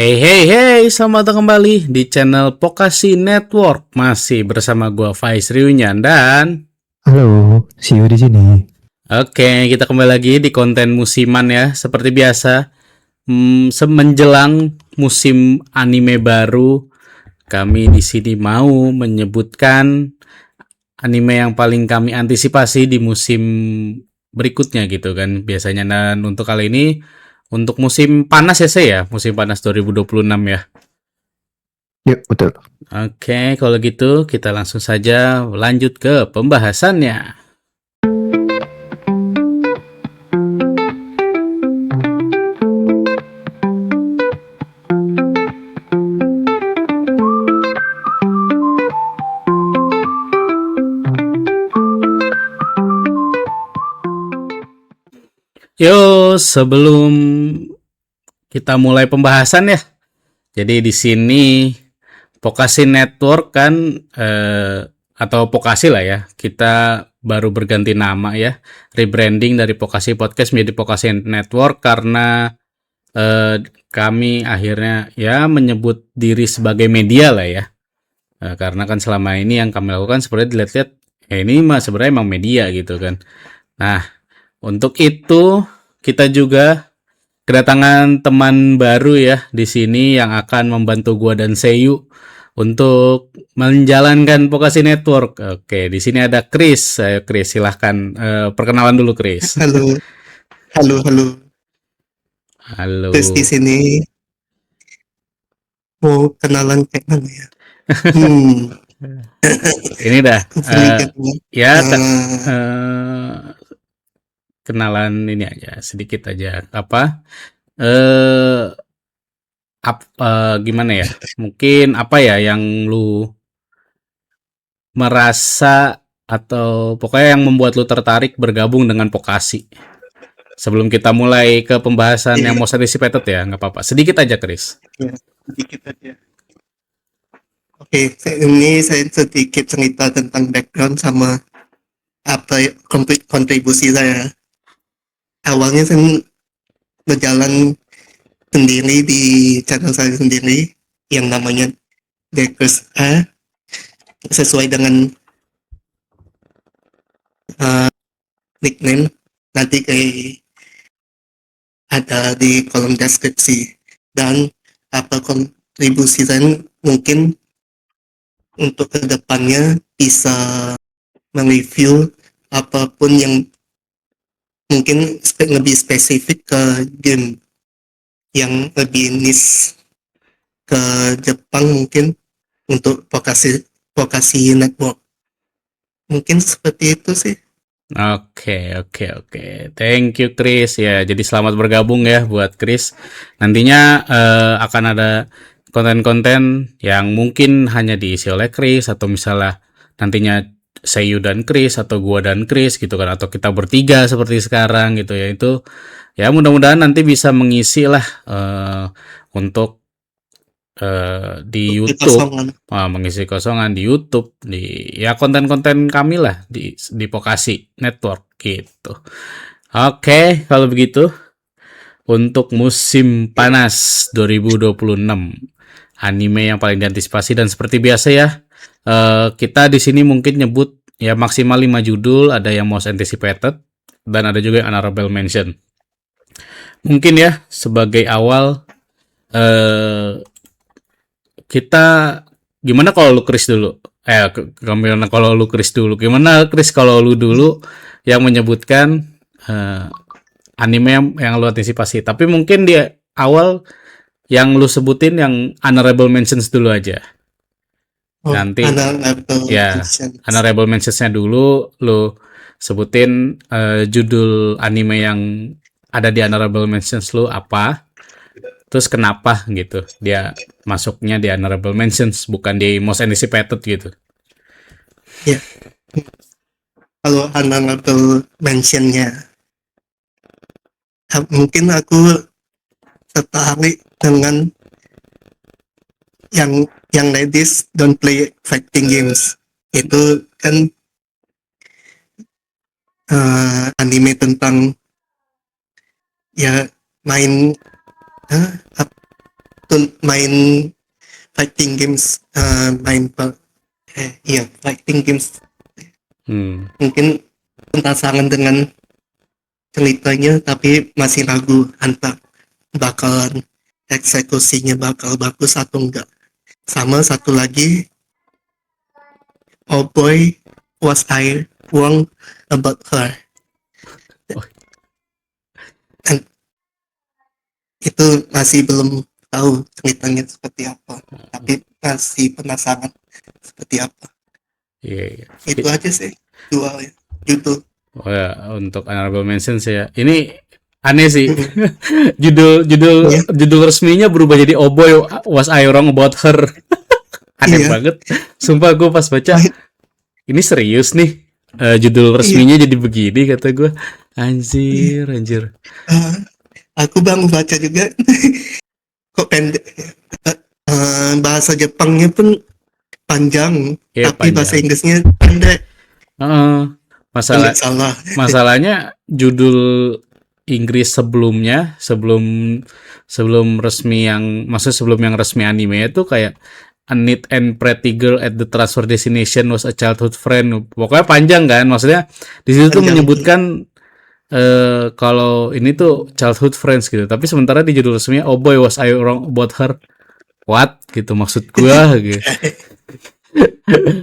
Hey hey hey, selamat datang kembali di channel Pokasi Network. Masih bersama gua Faiz Riunyan dan Halo, Sio di sini. kita kembali lagi di konten musiman ya. Seperti biasa, semenjelang musim anime baru, kami di sini mau menyebutkan anime yang paling kami antisipasi di musim berikutnya gitu kan biasanya. Dan untuk kali ini untuk musim panas ya saya, musim panas 2026 ya. Yuk, betul. Kalau gitu kita langsung saja lanjut ke pembahasannya. Yo, sebelum kita mulai pembahasan ya. Jadi di sini Pokasi Network kan atau Pokasi lah ya. Kita baru berganti nama ya, rebranding dari Pokasi Podcast menjadi Pokasi Network karena kami akhirnya ya menyebut diri sebagai media lah ya. Karena kan selama ini yang kami lakukan sebenarnya dilihat-lihat, ya ini mah sebenarnya emang media gitu kan. Nah, untuk itu kita juga kedatangan teman baru ya di sini yang akan membantu gua dan Seyu untuk menjalankan Pokasi Network. Oke, di sini ada Chris. Ayo Chris, silahkan perkenalan dulu Chris. Halo, halo, halo. Halo. Terus di sini mau kenalan kayak mana ya? Hmm, Ini dah Familiar ya. ya Nah, kenalan ini aja sedikit aja apa eh gimana ya? Mungkin apa ya yang lu merasa atau pokoknya yang membuat lu tertarik bergabung dengan Pokasi? Sebelum kita mulai ke pembahasan yang iya, most anticipated ya, nggak apa-apa. Sedikit aja, Chris. ya, sedikit aja. Oke, ini saya sedikit cerita tentang background sama apa ya, kontribusi saya. Awalnya saya berjalan sendiri di channel saya sendiri yang namanya Dekers A, sesuai dengan uh, nickname nanti kayak ada di kolom deskripsi. Dan apa kontribusi saya mungkin untuk kedepannya bisa mereview apapun yang mungkin lebih spesifik ke game yang lebih niche ke Jepang, mungkin untuk vokasi vokasi network, mungkin seperti itu sih. Oke. Thank you, Chris. Ya, jadi selamat bergabung ya buat Chris. Nantinya akan ada konten-konten yang mungkin hanya diisi oleh Chris atau misalnya nantinya Seiyu dan Chris atau gua dan Chris gitu kan atau kita bertiga seperti sekarang gitu ya. Itu ya mudah-mudahan nanti bisa mengisi lah untuk di Untuk YouTube, kekosongan. mengisi kosongan di YouTube, di ya konten-konten kami lah di Pokasi Network gitu. Oke, kalau begitu untuk musim panas 2026 anime yang paling diantisipasi dan seperti biasa ya, kita di sini mungkin nyebut ya maksimal 5 judul, ada yang most anticipated dan ada juga yang honorable mention. Mungkin ya sebagai awal kita gimana kalau lu Chris dulu? Gimana kalau lu Chris dulu? Gimana Chris kalau lu dulu yang menyebutkan eh, anime yang lu antisipasi? Tapi mungkin di awal yang lu sebutin yang honorable mentions dulu aja. Oh, Nanti honorable ya mentions. honorable mentionsnya dulu lu sebutin judul anime yang ada di honorable mentions lu apa. Terus kenapa gitu dia masuknya di honorable mentions bukan di most anticipated gitu. Ya, kalau honorable mentionnya, mungkin aku tertarik dengan yang ladies don't play fighting games. Itu kan anime tentang ya main, don't main fighting games, fighting games. Mungkin penasaran dengan ceritanya, tapi masih ragu antara bakalan eksekusinya bakal bagus atau enggak. Sama satu lagi, Oh Boy Was I Wrong About Her. Oh. Dan itu masih belum tahu ceritanya seperti apa, tapi masih penasaran seperti apa. Iya. Itu aja sih dua judul. Oh ya, untuk honorable mentions ya. Ini aneh sih. Judul resminya berubah jadi Oh Boy Was I Wrong About Her. Aneh banget. Sumpah gue pas baca, ini serius nih. Judul resminya jadi begini, kata gue. Anjir. Aku baru baca juga. Kok pendek. Bahasa Jepangnya pun panjang, tapi panjang. bahasa Inggrisnya pendek. Masalahnya judul Inggris sebelum resmi sebelum yang resmi anime itu kayak A Neat and Pretty Girl at the Transfer Destination Was a Childhood Friend. Pokoknya panjang kan, maksudnya di situ tuh menyebutkan kalau ini tuh childhood friends gitu, tapi sementara di judul resminya Oh Boy Was I Wrong About Her. What gitu maksud gua gitu.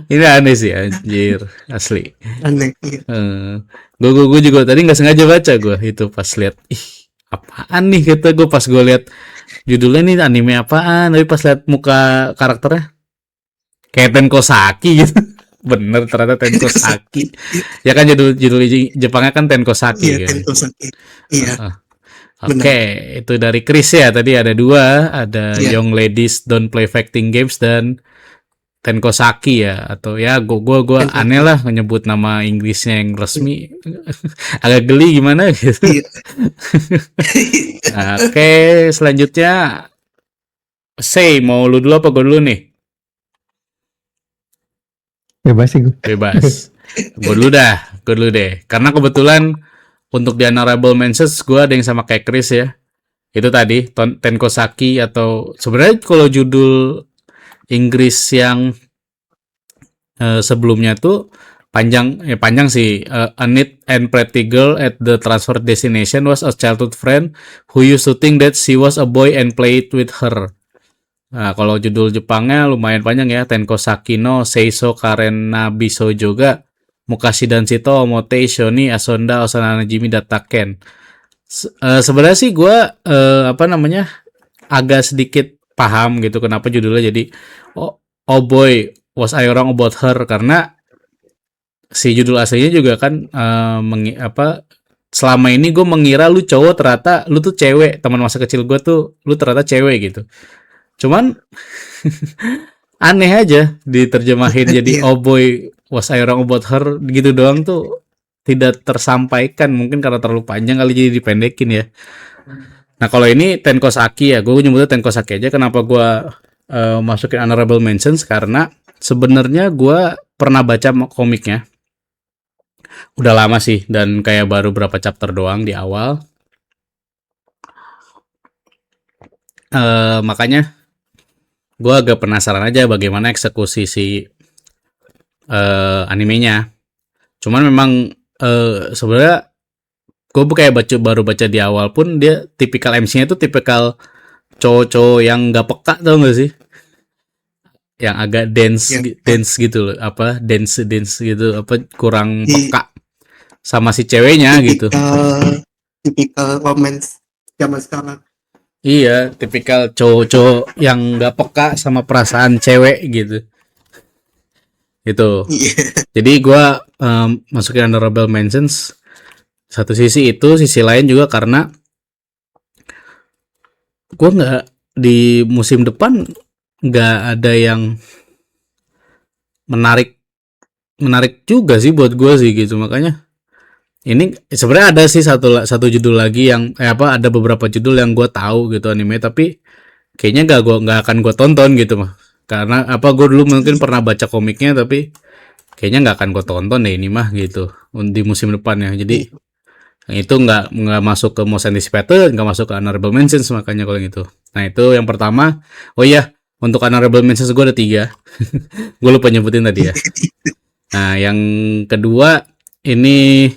Ini aneh sih anjir, asli. Aneh, iya. Gue juga tadi nggak sengaja baca gue itu pas lihat, apaan nih kata gue pas gue lihat judulnya nih anime apaan, tapi pas lihat muka karakternya kayak Tenkosaki gitu. Bener ternyata Tenkosaki. Ya kan judul Jepangnya kan Tenkosaki. Iya, gitu. Tenkosaki. Iya. Oke, itu dari Chris ya. Tadi ada dua, ada Young Ladies Don't Play Fighting Games dan Tenkosaki ya, atau ya gue aneh lah menyebut nama Inggrisnya yang resmi. Agak geli gimana gitu. Oke, selanjutnya mau lu dulu apa gue dulu nih? Bebas sih gue. Bebas. Gue dulu deh. Karena kebetulan untuk di honorable mentions gue ada yang sama kayak Chris ya. Itu tadi Tenkosaki, atau sebenarnya kalau judul Inggris yang sebelumnya tuh panjang sih. A Neat and Pretty Girl at the Transfer Destination Was a Childhood Friend Who Used to Think That She Was a Boy and Played with Her. Nah, kalau judul Jepangnya lumayan panjang ya. Tenkosaki no Seiso Karen Nabiso juga Mukashi Danshito Omote Shoni Asonda Osana Jimi Dataken. Sebenarnya sih gue agak sedikit paham gitu kenapa judulnya jadi Oh Boy Was I Wrong About Her, karena si judul aslinya juga kan selama ini gue mengira lu cowok, ternyata lu tuh cewek. Teman masa kecil gue tuh lu ternyata cewek gitu. Cuman aneh aja diterjemahin jadi Oh Boy Was I Wrong About Her gitu doang tuh tidak tersampaikan, mungkin karena terlalu panjang kali jadi dipendekin ya. Nah kalau ini Tenkosaki ya, gue nyebutnya Tenkosaki aja. Kenapa gue masukin honorable mentions, karena sebenarnya gue pernah baca komiknya udah lama sih, dan kayak baru berapa chapter doang di awal. Makanya gue agak penasaran aja bagaimana eksekusi si animenya. Cuman memang sebenarnya gue kayak baru baca di awal pun dia tipikal MC-nya tuh tipikal cowok-cowok yang nggak peka, tau gak sih? Yang agak dance gitu loh, dance gitu, kurang peka sama si ceweknya gitu. Tipikal romance zaman sekarang. Iya, tipikal cowok-cowok yang nggak peka sama perasaan cewek gitu. Gitu. Jadi gue masukin honorable mentions. Satu sisi itu, sisi lain juga karena gue nggak di musim depan nggak ada yang menarik juga sih buat gue sih gitu. Makanya ini sebenarnya ada sih satu judul lagi yang ada beberapa judul yang gue tahu gitu anime, tapi kayaknya nggak akan gue tonton gitu mah. Karena gue dulu mungkin pernah baca komiknya, tapi kayaknya nggak akan gue tonton deh ini mah gitu di musim depan ya. Jadi Itu nggak masuk ke most anticipated, nggak masuk ke honorable mentions, makanya kalau gitu. Nah itu yang pertama. Oh iya, untuk honorable mentions gue ada 3. Gue lupa nyebutin tadi ya. Nah yang kedua ini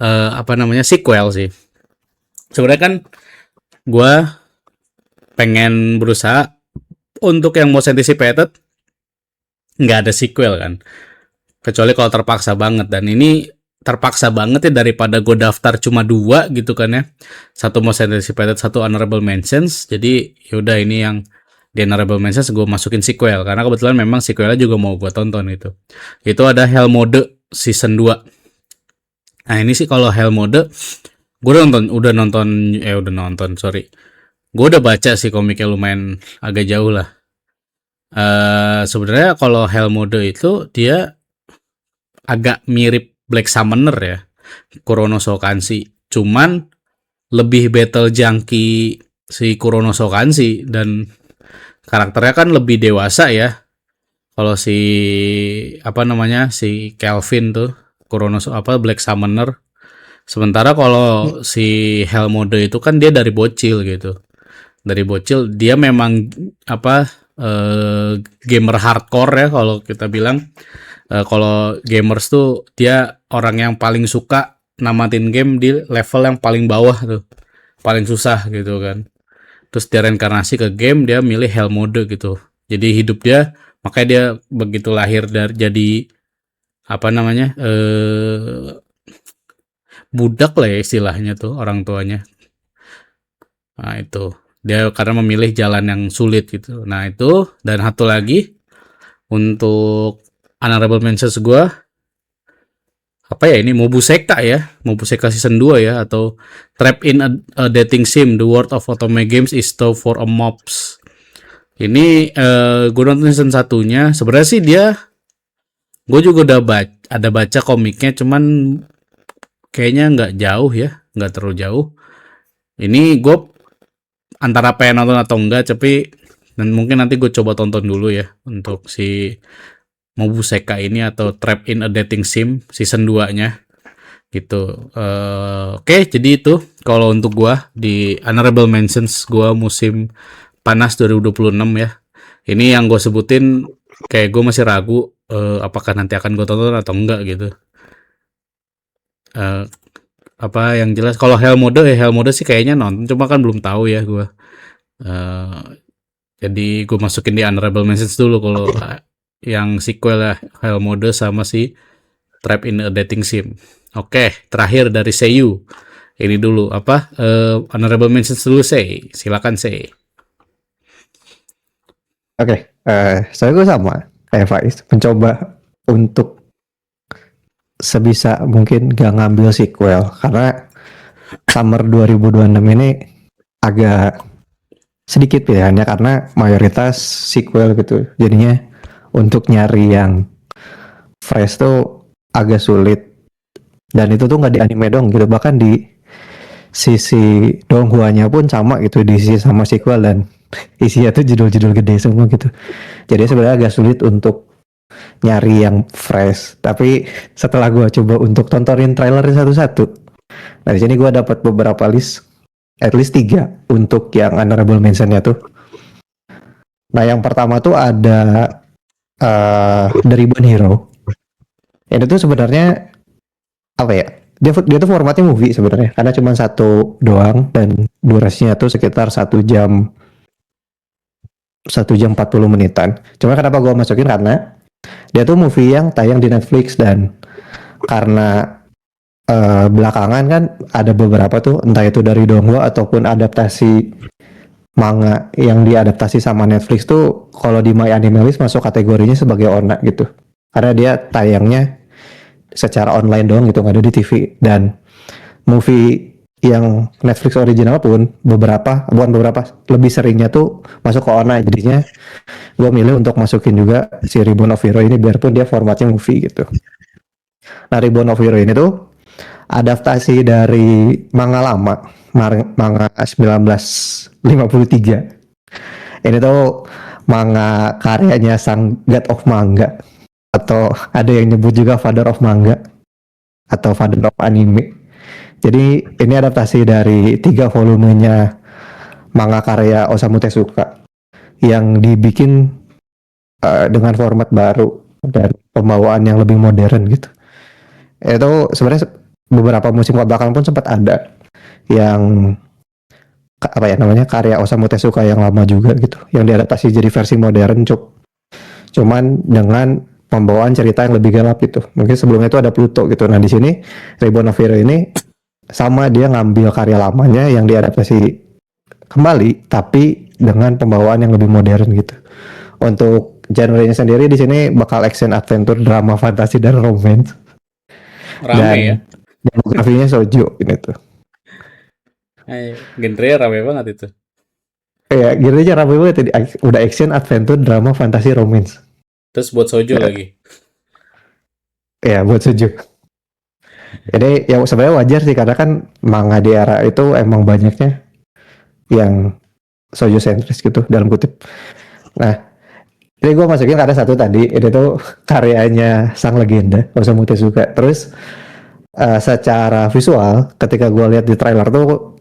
apa namanya, sequel sih. Sebenarnya kan gue pengen berusaha untuk yang most anticipated nggak ada sequel kan, kecuali kalau terpaksa banget. Dan ini terpaksa banget ya, daripada gue daftar cuma 2 gitu kan ya, satu most anticipated, satu honorable mentions. Jadi yaudah, ini yang di honorable mentions gue masukin sequel, karena kebetulan memang sequelnya juga mau gue tonton. Itu ada Hell Mode season 2. Nah ini sih kalau Hell Mode gue udah nonton, sorry, gue udah baca sih komiknya, lumayan agak jauh lah. Sebenarnya kalau Hell Mode itu dia agak mirip Black Summoner ya, Kuronoso Kanshi, cuman lebih battle junkie si Kuronoso Kanshi, dan karakternya kan lebih dewasa ya. Kalau si apa namanya, si Kelvin tuh Kuronoso Black Summoner. Sementara kalau si Hell Mode itu kan dia dari bocil gitu. Dari bocil dia memang apa, gamer hardcore ya kalau kita bilang. Kalau gamers tuh dia orang yang paling suka namatin game di level yang paling bawah tuh, paling susah gitu kan. Terus dia reinkarnasi ke game, dia milih Hell Mode gitu. Jadi hidup dia, makanya dia begitu lahir dari jadi apa namanya, budak lah ya istilahnya tuh orang tuanya. Nah itu dia karena memilih jalan yang sulit gitu. Nah itu, dan satu lagi untuk honorable mentions gue, apa ya, ini Mobuseka ya, Mobuseka season 2 ya, atau Trap in a Dating Sim, The World of Otome Games is Tough for a Mobs. Ini gue nonton season 1-nya. Sebenarnya sih gue juga udah baca komiknya, cuman kayaknya nggak jauh ya, nggak terlalu jauh. Ini gue antara pengen nonton atau enggak, tapi dan mungkin nanti gue coba tonton dulu ya untuk si Mobuseka ini, atau Trap in a Dating Sim season 2-nya gitu. Oke, jadi itu kalau untuk gua di honorable mentions gua musim panas 2026 ya. Ini yang gue sebutin kayak gue masih ragu apakah nanti akan gue tonton atau enggak gitu. Apa yang jelas kalau Hell Mode sih kayaknya nonton, cuma kan belum tahu ya gua. Jadi gue masukin di honorable mentions dulu kalau yang sequel ya, Hell Mode sama si Trap in a Dating Sim. Oke, terakhir dari Seiyu. Ini dulu apa, honorable mentions dulu, silakan Sei. Oke, saya gue sama kayak Faiz, mencoba untuk sebisa mungkin gak ngambil sequel, karena summer 2026 ini agak sedikit pilihannya karena mayoritas sequel gitu. Jadinya untuk nyari yang fresh tuh agak sulit, dan itu tuh nggak di anime dong gitu, bahkan di sisi donghuanya pun sama gitu, diisi sama sequel, dan isinya tuh judul-judul gede semua gitu. Jadi sebenarnya agak sulit untuk nyari yang fresh. Tapi setelah gue coba untuk tontonin trailernya satu-satu, nah di sini gue dapat beberapa list, at least 3 untuk yang honorable mentionnya tuh. Nah yang pertama tuh ada The Ribbon Hero. Ini tuh sebenarnya apa ya? Dia tuh formatnya movie sebenarnya, karena cuma satu doang, dan durasinya tuh sekitar 1 jam 40 menitan. Cuma kenapa gue masukin, karena dia tuh movie yang tayang di Netflix, dan karena belakangan kan ada beberapa tuh, entah itu dari donghua ataupun adaptasi manga yang diadaptasi sama Netflix tuh, kalau di My Anime List masuk kategorinya sebagai onna gitu, karena dia tayangnya secara online doang gitu, nggak ada di TV. Dan movie yang Netflix original pun lebih seringnya tuh masuk ke onna. Jadinya gue milih untuk masukin juga si Ribbon of Hero ini, biarpun dia formatnya movie gitu. Nah, Ribbon of Hero ini tuh adaptasi dari manga lama, manga 1953. Ini tuh manga karyanya sang God of Manga, atau ada yang nyebut juga Father of Manga atau Father of Anime. Jadi ini adaptasi dari 3 volumenya manga karya Osamu Tezuka yang dibikin dengan format baru dan pembawaan yang lebih modern gitu. Itu sebenarnya beberapa musim kebelakang pun sempat ada yang apa ya namanya karya Osamu Tezuka yang lama juga gitu, yang diadaptasi jadi versi modern cuman dengan pembawaan cerita yang lebih gelap gitu. Mungkin sebelumnya itu ada Pluto gitu. Nah di sini Reborn of Hero ini sama, dia ngambil karya lamanya yang diadaptasi kembali tapi dengan pembawaan yang lebih modern gitu. Untuk genre-nya sendiri di sini bakal action adventure, drama, fantasi dan romance. Rame Dan ya. demografinya shoujo ini tuh. Genre rame banget itu. Kayak gitu aja rame banget tadi. Udah action, adventure, drama, fantasi, romance. Terus buat shoujo Ya. lagi. Ya buat shoujo. Jadi ya sebenarnya wajar sih karena kan manga di era itu emang banyaknya yang shoujo sentris gitu dalam kutip. Nah, jadi gue masukin ada satu tadi, ini tuh karyanya sang legenda Osamu Tezuka. Terus secara visual ketika gue lihat di trailer tuh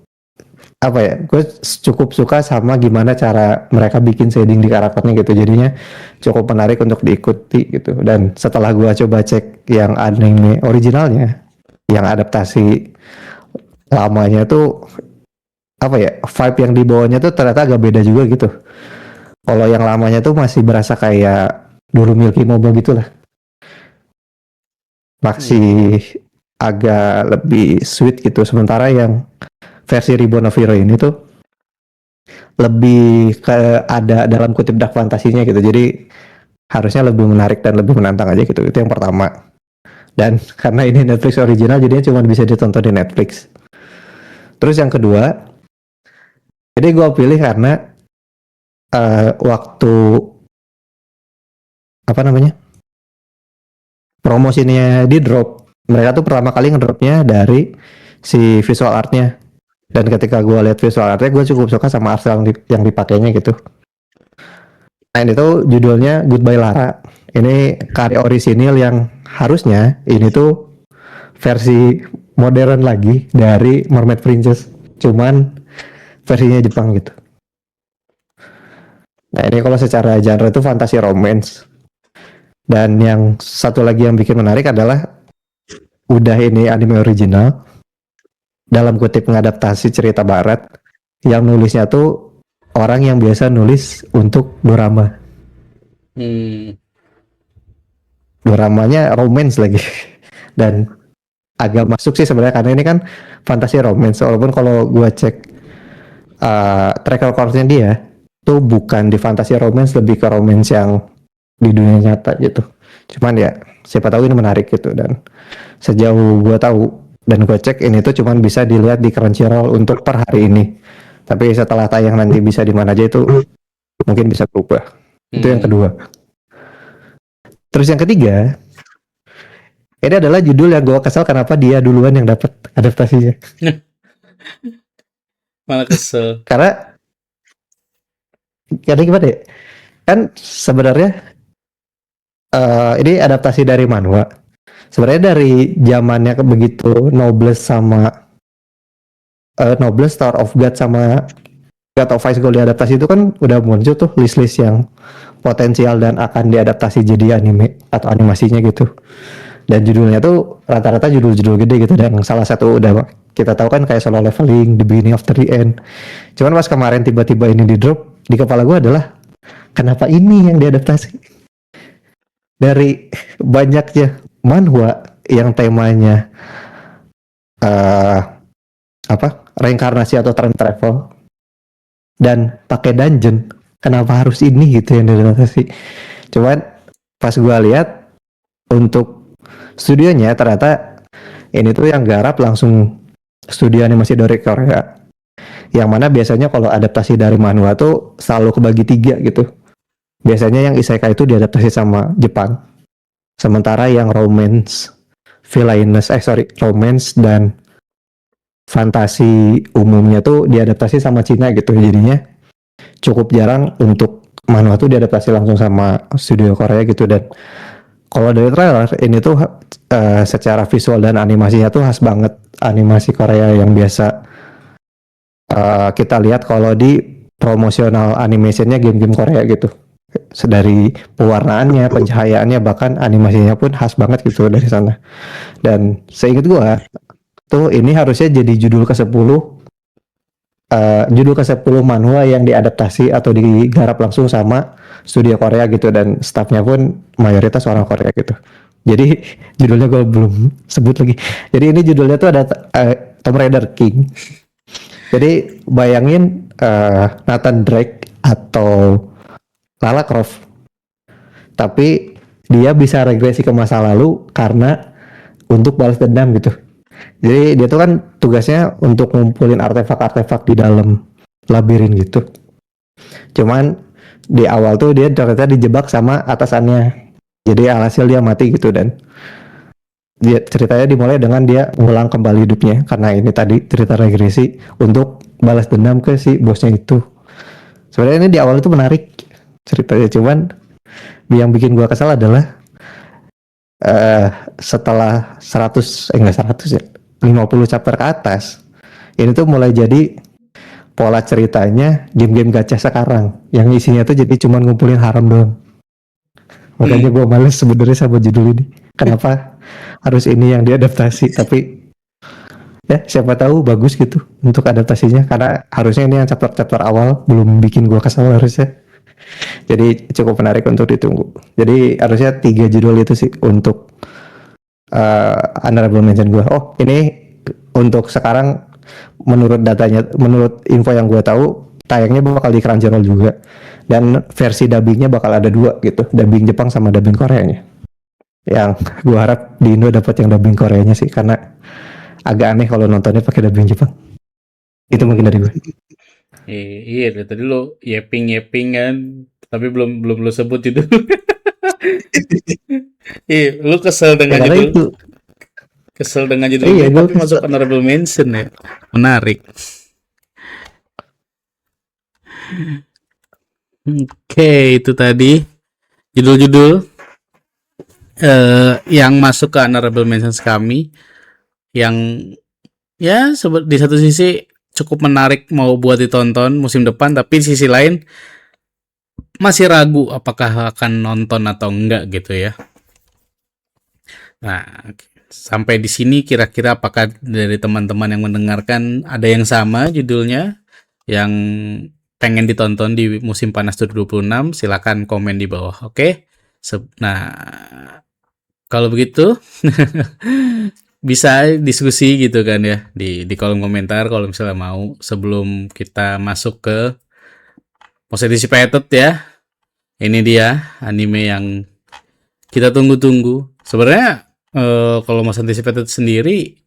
apa ya, gue cukup suka sama gimana cara mereka bikin shading di karakternya gitu, jadinya cukup menarik untuk diikuti gitu. Dan setelah gue coba cek yang anime originalnya, yang adaptasi lamanya tuh apa ya, vibe yang dibawanya tuh ternyata agak beda juga gitu. Kalau yang lamanya tuh masih berasa kayak dulu Milky Mobile gitu lah, masih agak lebih sweet gitu. Sementara yang versi Reborn of Hero ini tuh lebih ke ada dalam kutip dark fantasinya gitu. Jadi harusnya lebih menarik dan lebih menantang aja gitu. Itu yang pertama. Dan karena ini Netflix original jadinya cuma bisa ditonton di Netflix. Terus yang kedua, jadi gue pilih karena waktu apa namanya promosinya di drop, mereka tuh pertama kali ngedropnya dari si visual artnya. Dan ketika gue lihat visual artnya, gue cukup suka sama art yang dipakainya gitu. Nah ini tuh judulnya Goodbye Lara. Ini karya orisinil yang harusnya ini tuh versi modern lagi dari Mermaid Princess. Cuman versinya Jepang gitu. Nah ini kalau secara genre itu fantasi romance. Dan yang satu lagi yang bikin menarik adalah udah ini anime original dalam kutip mengadaptasi cerita barat, yang nulisnya tuh orang yang biasa nulis untuk dorama. Doramanya romance lagi. Dan agak masuk sih sebenarnya karena ini kan fantasi romance, walaupun kalau gua cek track recordnya dia tuh bukan di fantasi romance, lebih ke romance yang di dunia nyata gitu. Cuman ya siapa tahu ini menarik gitu. Dan sejauh gua tahu dan gue cek ini tuh cuman bisa dilihat di Crunchyroll untuk per hari ini. Tapi setelah tayang nanti bisa di mana aja itu mungkin bisa berubah. Itu yang kedua. Terus yang ketiga, ini adalah judul yang gue kesal kenapa dia duluan yang dapat adaptasinya. Malah kesel. Karena gimana ya? Kan sebenarnya ini adaptasi dari manhwa. Sebenarnya dari zamannya begitu Noblesse sama Noblesse, Tower of God sama God of Ice Gold diadaptasi itu kan udah muncul tuh list-list yang potensial dan akan diadaptasi jadi anime atau animasinya gitu. Dan judulnya tuh rata-rata judul-judul gede gitu. Dan salah satu udah kita tahu kan kayak Solo Leveling, The Beginning of the End. Cuman pas kemarin tiba-tiba ini di drop, di kepala gue adalah kenapa ini yang diadaptasi? Dari banyaknya manhwa yang temanya reinkarnasi atau time travel dan pakai dungeon, kenapa harus ini gitu yang diadaptasi? Cuman pas gue lihat untuk studionya ternyata ini tuh yang garap langsung studio animasi dari Korea, yang mana biasanya kalau adaptasi dari manhwa tuh selalu kebagi 3 gitu. Biasanya yang isekai itu diadaptasi sama Jepang, sementara yang romance dan fantasi umumnya tuh diadaptasi sama Cina gitu. Jadinya cukup jarang untuk manhwa tuh diadaptasi langsung sama studio Korea gitu. Dan kalau dari trailer ini tuh secara visual dan animasinya tuh khas banget animasi Korea yang biasa kita lihat kalau di promosional animationnya game-game Korea gitu. Dari pewarnaannya, pencahayaannya, bahkan animasinya pun khas banget gitu dari sana. Dan seingat gua tuh ini harusnya jadi judul ke-10 judul ke-10 manhwa yang diadaptasi atau digarap langsung sama studio Korea gitu, dan staffnya pun mayoritas orang Korea gitu. Jadi judulnya gue belum sebut lagi. Jadi ini judulnya tuh ada Tomb Raider King. Jadi bayangin Nathan Drake atau Lara Croft, tapi dia bisa regresi ke masa lalu karena untuk balas dendam gitu. Jadi dia tuh kan tugasnya untuk ngumpulin artefak-artefak di dalam labirin gitu. Cuman di awal tuh dia ternyata dijebak sama atasannya. Jadi alhasil dia mati gitu, dan dia ceritanya dimulai dengan dia ngulang kembali hidupnya karena ini tadi cerita regresi untuk balas dendam ke si bosnya itu. Sebenarnya ini di awal itu menarik ceritanya, cuman yang bikin gua kesal adalah setelah 100 enggak 100 ya, 50 chapter ke atas, ini tuh mulai jadi pola ceritanya game-game gacha sekarang yang isinya tuh jadi cuman ngumpulin harem doang. Makanya gue males sebenarnya sama judul ini. Kenapa harus ini yang diadaptasi? Tapi ya siapa tahu bagus gitu untuk adaptasinya, karena harusnya ini yang chapter-chapter awal belum bikin gue kesal harusnya. Jadi cukup menarik untuk ditunggu. Jadi harusnya 3 judul itu sih untuk honorable mention gue. Oh ini untuk sekarang menurut datanya, menurut info yang gue tahu tayangnya bakal di Crunchyroll juga, dan versi dubbingnya bakal ada 2 gitu, dubbing Jepang sama dubbing Koreanya. Yang gue harap di Indo dapat yang dubbing Koreanya sih, karena agak aneh kalau nontonnya pakai dubbing Jepang. Itu mungkin dari gue. Iya, dari tadi lo yeping kan, tapi belum lo sebut itu. Iya, lu kesel dengan Karena judul, itu kesel dengan judul iya, ini, gue tapi masuk honorable mention ya. Menarik. Oke, itu tadi judul-judul yang masuk ke honorable mentions kami, yang ya di satu sisi cukup menarik mau buat ditonton musim depan, tapi di sisi lain masih ragu apakah akan nonton atau enggak gitu ya. Nah, sampai di sini kira-kira apakah dari teman-teman yang mendengarkan ada yang sama judulnya yang pengen ditonton di musim panas 2026? Silakan komen di bawah. Oke. Nah, kalau begitu bisa diskusi gitu kan ya di kolom komentar kalau misalnya mau, sebelum kita masuk ke Most Anticipated ya. Ini dia anime yang kita tunggu-tunggu. Sebenarnya kalau Most Anticipated sendiri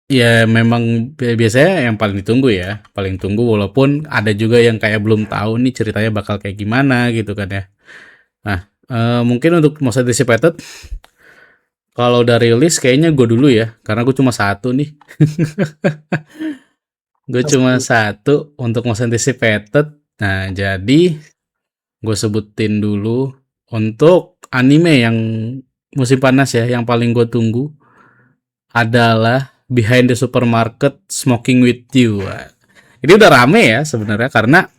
ya memang biasanya yang paling ditunggu ya, paling tunggu, walaupun ada juga yang kayak belum tahu nih ceritanya bakal kayak gimana gitu kan ya. Nah, mungkin untuk Most Anticipated, kalau udah rilis kayaknya gue dulu ya, karena gue cuma satu nih. Gue cuma satu untuk Most Anticipated. Nah, jadi gue sebutin dulu untuk anime yang musim panas ya, yang paling gue tunggu adalah Behind the Supermarket Smoking with You. Ini udah rame ya sebenarnya, karena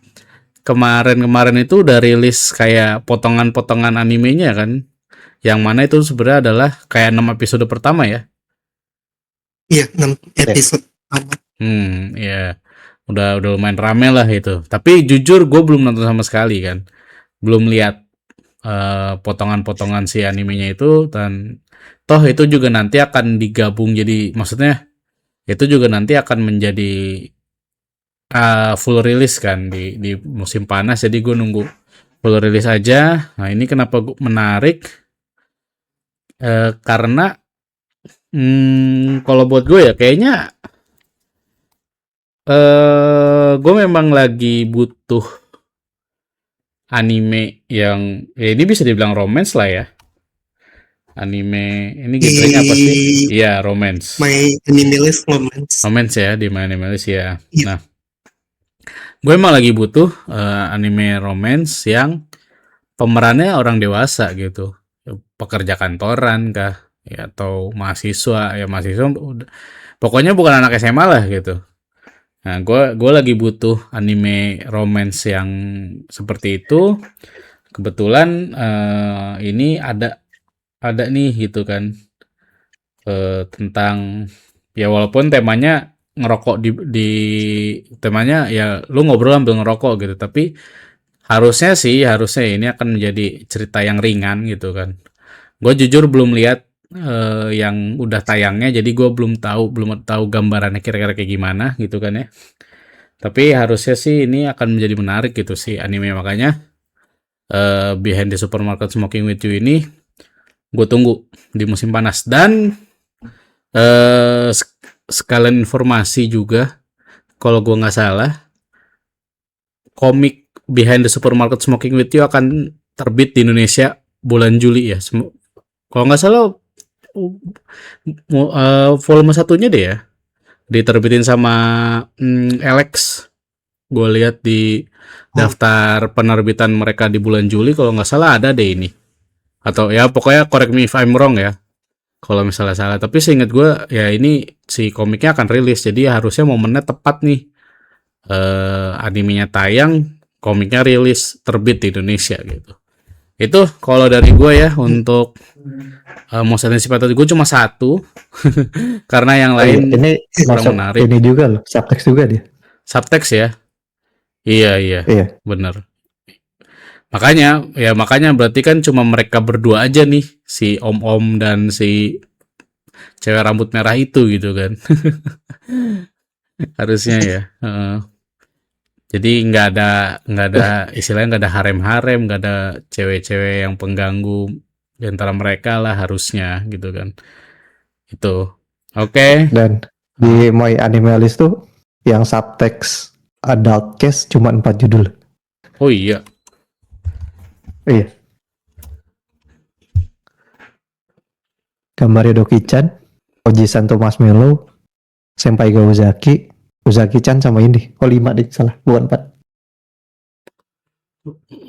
kemarin itu udah rilis kayak potongan-potongan animenya kan, yang mana itu sebenarnya adalah kayak 6 episode pertama ya. Iya, 6 episode. Ya. Udah lumayan rame lah itu. Tapi jujur gue belum nonton sama sekali kan. Belum lihat potongan-potongan si animenya itu, dan toh itu juga nanti akan digabung, jadi maksudnya itu juga nanti akan menjadi full release kan di musim panas, jadi gue nunggu full release aja. Nah ini kenapa gue menarik, karena kalau buat gue ya kayaknya gue memang lagi butuh anime yang ya ini bisa dibilang romance lah ya. Anime ini genrenya apa sih? Iya, romance. My anime list romance. Romance ya, di My Anime List ya. Iya. Nah, gue emang lagi butuh anime romance yang pemerannya orang dewasa gitu. pekerja kantoran kah, ya atau mahasiswa, ya mahasiswa udah pokoknya bukan anak SMA lah gitu. Nah, gue lagi butuh anime romance yang seperti itu. Kebetulan ini ada nih gitu kan, tentang ya walaupun temanya ngerokok di temanya ya lu ngobrol sambil ngerokok gitu, tapi harusnya ini akan menjadi cerita yang ringan gitu kan. Gue jujur belum lihat yang udah tayangnya, jadi gue belum tahu gambarannya kira-kira kayak gimana gitu kan ya. Tapi harusnya sih ini akan menjadi menarik gitu sih anime, makanya Behind the Supermarket Smoking with You ini gue tunggu di musim panas. Dan sekalian informasi juga, kalau gue nggak salah, komik Behind the Supermarket Smoking with You akan terbit di Indonesia bulan Juli ya. Kalau nggak salah volume satunya deh ya, diterbitin sama Alex. Gue lihat di daftar penerbitan mereka di bulan Juli, kalau nggak salah ada deh ini. Atau ya pokoknya correct me if I'm wrong ya, kalau misalnya salah. Tapi seingat gue ya ini si komiknya akan rilis, jadi harusnya momennya tepat nih. Animenya tayang, komiknya rilis, terbit di Indonesia gitu. Itu kalau dari gue ya untuk Most Anticipated gue cuma satu karena yang lain Ini kurang masuk menarik. ini juga loh, subtext juga dia. Subtext ya. Iya, Iya. bener. Makanya berarti kan cuma mereka berdua aja nih, si Om-Om dan si cewek rambut merah itu gitu kan. Harusnya ya. Jadi nggak ada istilahnya, nggak ada harem-harem, nggak ada cewek-cewek yang pengganggu di antara mereka lah harusnya gitu kan. Itu. Oke. Dan di My Anime List tuh yang subtext adult case cuma 4 judul. Oh iya. Iya. Gambarnya Doki-chan, Oji-san Thomas Melo, Senpai ga Uzaki-chan sama ini. Oh 5 deh, salah, bukan 4.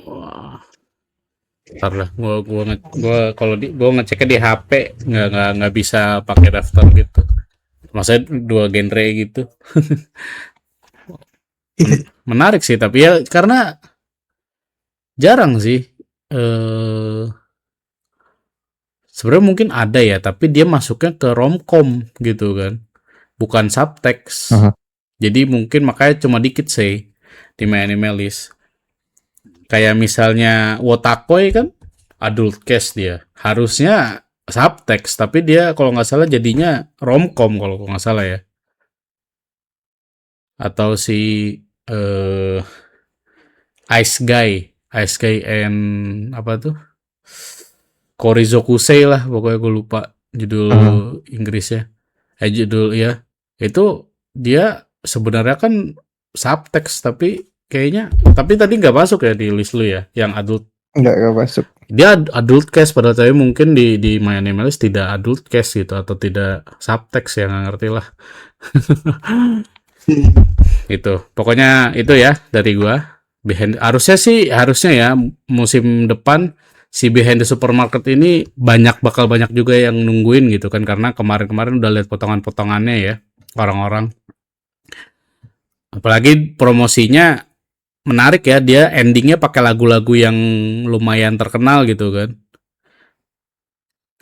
Wah. Ntar lah, gua ngeceknya di HP, nggak bisa pakai daftar gitu. Maksudnya dua genre gitu. Menarik sih, tapi ya karena jarang sih. Sebenarnya mungkin ada ya, tapi dia masuknya ke romcom gitu kan, bukan subtext. Jadi mungkin makanya cuma dikit sih di My Anime List. Kayak misalnya Wotakoi kan adult case, dia harusnya subtext, tapi dia kalau nggak salah jadinya romcom kalau nggak salah ya. Atau si Ice Guy and apa tuh, Korizokusei lah pokoknya, gue lupa judul Inggrisnya. Judul ya itu dia sebenarnya kan subtext, tapi tadi nggak masuk ya di list lu ya yang adult. Nggak masuk. Dia adult case padahal, tapi mungkin di My Anime List tidak adult case gitu, atau tidak subtext ya, nggak ngerti lah. Itu pokoknya itu ya dari gua. Harusnya ya musim depan si Behind the Supermarket ini bakal banyak juga yang nungguin gitu kan, karena kemarin udah lihat potongan-potongannya ya orang-orang. Apalagi promosinya menarik ya, dia endingnya pakai lagu-lagu yang lumayan terkenal gitu kan.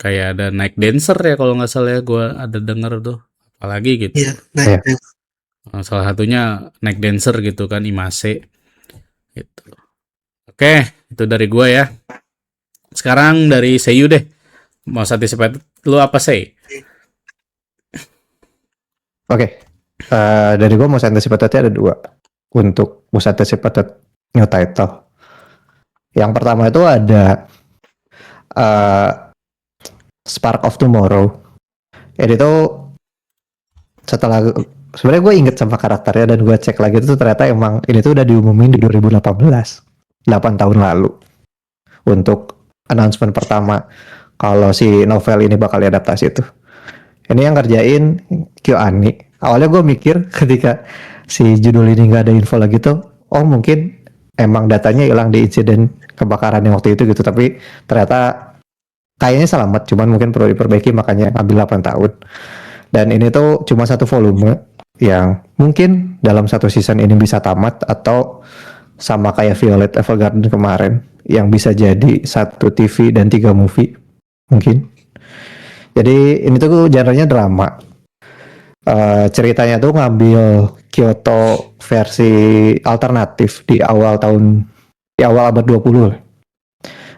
Kayak ada Night Dancer ya kalau nggak salah ya, gue ada denger tuh. Apalagi gitu. Iya, Night Dancer. Salah satunya Night Dancer gitu kan, Imase. Gitu. Oke, itu dari gue ya. Sekarang dari Seiyu deh. Mau Anticipated lu apa sih? Oke. Dari gue Most Anticipated ada 2 untuk Most Anticipated new title. Yang pertama itu ada Spark of Tomorrow. Jadi itu setelah sebenarnya gue inget sama karakternya dan gue cek lagi itu ternyata emang ini tuh udah diumumin di 2018, 8 tahun lalu, untuk announcement pertama kalau si novel ini bakal diadaptasi itu. Ini yang ngerjain KyoAni. Awalnya gue mikir ketika si judul ini nggak ada info lagi tuh, oh mungkin emang datanya hilang di insiden kebakaran yang waktu itu gitu. Tapi ternyata kayaknya selamat, cuman mungkin perlu diperbaiki makanya ambil 8 tahun. Dan ini tuh cuma satu volume yang mungkin dalam satu season ini bisa tamat, atau sama kayak Violet Evergarden kemarin yang bisa jadi satu TV dan 3 movie mungkin. Jadi ini tuh genre-nya drama. Ceritanya tuh ngambil Kyoto versi alternatif di awal abad 20 lah.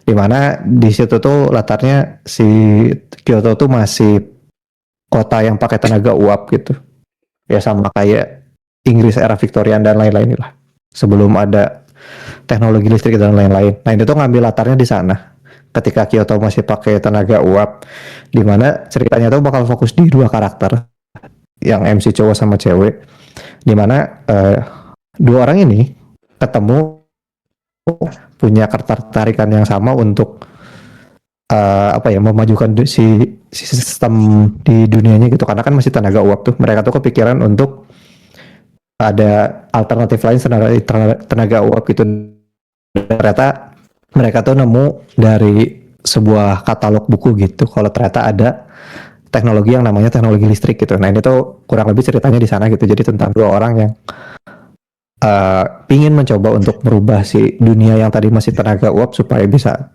Dimana di situ tuh latarnya si Kyoto tuh masih kota yang pakai tenaga uap gitu. Ya sama kayak Inggris era Victorian dan lain-lain lah. Sebelum ada teknologi listrik dan lain-lain. Nah ini tuh ngambil latarnya di sana. Ketika Kyoto masih pakai tenaga uap, dimana ceritanya tuh bakal fokus di dua karakter, yang MC cowok sama cewek, dimana dua orang ini ketemu punya ketertarikan yang sama untuk memajukan si sistem di dunianya gitu, karena kan masih tenaga uap tuh. Mereka tuh kepikiran untuk ada alternatif lain tenaga uap gitu. Ternyata mereka tuh nemu dari sebuah katalog buku gitu kalau ternyata ada teknologi yang namanya teknologi listrik gitu. Nah ini tuh kurang lebih ceritanya di sana gitu. Jadi tentang dua orang yang pingin mencoba untuk merubah si dunia yang tadi masih tenaga uap supaya bisa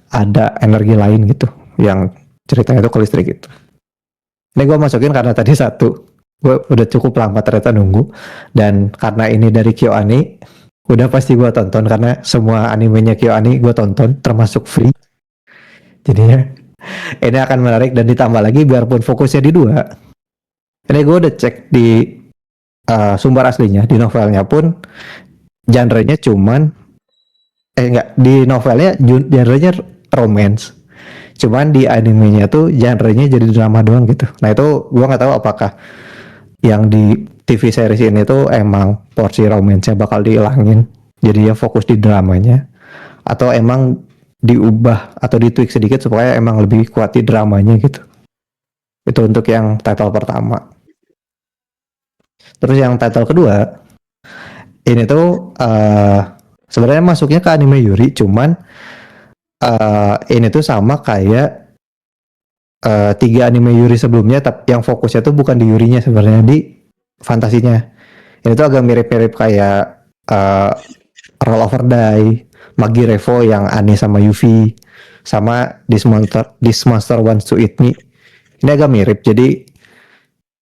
ada energi lain gitu, yang ceritanya tuh ke listrik gitu. Ini gue masukin karena tadi satu, gue udah cukup lama ternyata nunggu, dan karena ini dari KyoAni, udah pasti gue tonton karena semua animenya KyoAni gue tonton termasuk free. Jadinya ini akan menarik, dan ditambah lagi biarpun fokusnya di dua, ini gue udah cek di sumber aslinya, di novelnya pun genre-nya cuman di novelnya genre-nya romance, cuman di animenya tuh genre-nya jadi drama doang gitu. Nah itu gue nggak tahu apakah yang di TV series ini tuh emang porsi romance-nya bakal dihilangin, jadi ya fokus di dramanya, atau emang diubah atau ditweak sedikit supaya emang lebih kuat di dramanya gitu. Itu untuk yang title pertama. Terus yang title kedua ini tuh sebenarnya masuknya ke anime Yuri, cuman ini tuh sama kayak 3 anime Yuri sebelumnya, tapi yang fokusnya tuh bukan di Yurinya sebenarnya, di fantasinya. Ini tuh agak mirip-mirip kayak Roll Over Die, Magi Revo yang Ani sama Yuffie, sama This Monster Wants to Eat Me. Ini agak mirip, jadi